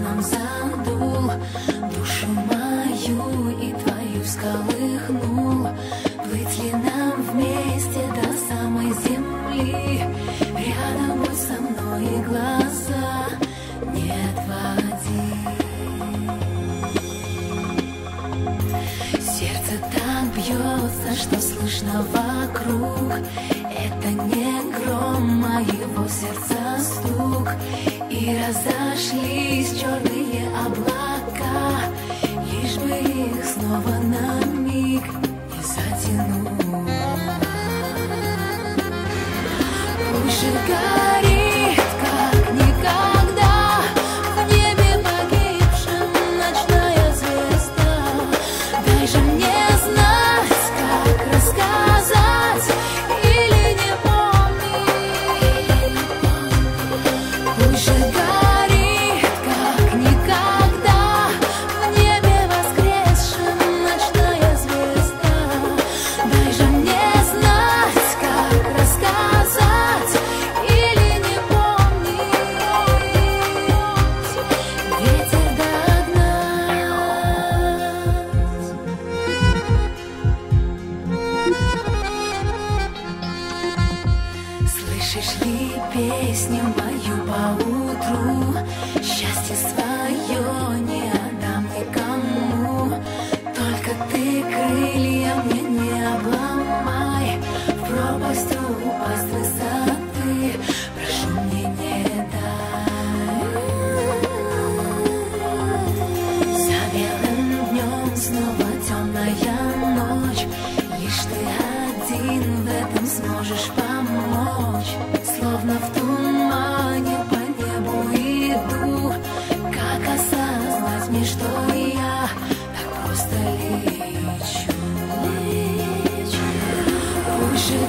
туманом задул душу мою и твою всколыхнул. Плыть ли нам вместе до самой земли? Рядом будь со мной и глаза не отводи. Сердце так бьется, что слышно вокруг. Это не гром, а его сердца стук. И разошлись черные облака, лишь бы их снова на миг не затянул. Пусть же горит, как никогда, в небе погибшем ночная звезда. Дай же мне знать, как рассказать или не помнить. Пусть же горит, как никогда, в небе воскресшем ночная звезда. Дай же мне знать, как рассказать или не помнить. Ветер догнать. Слышишь ли песню мою поутру? Счастье свое не отдам никому. Только ты крылья мне не обломай, в пропасть упасть высоты прошу, мне не дай. За белым днем снова темная ночь, лишь ты один в этом сможешь помочь. Словно в тумане по небу иду, как осознать мне, что я так просто лечу. Пусть же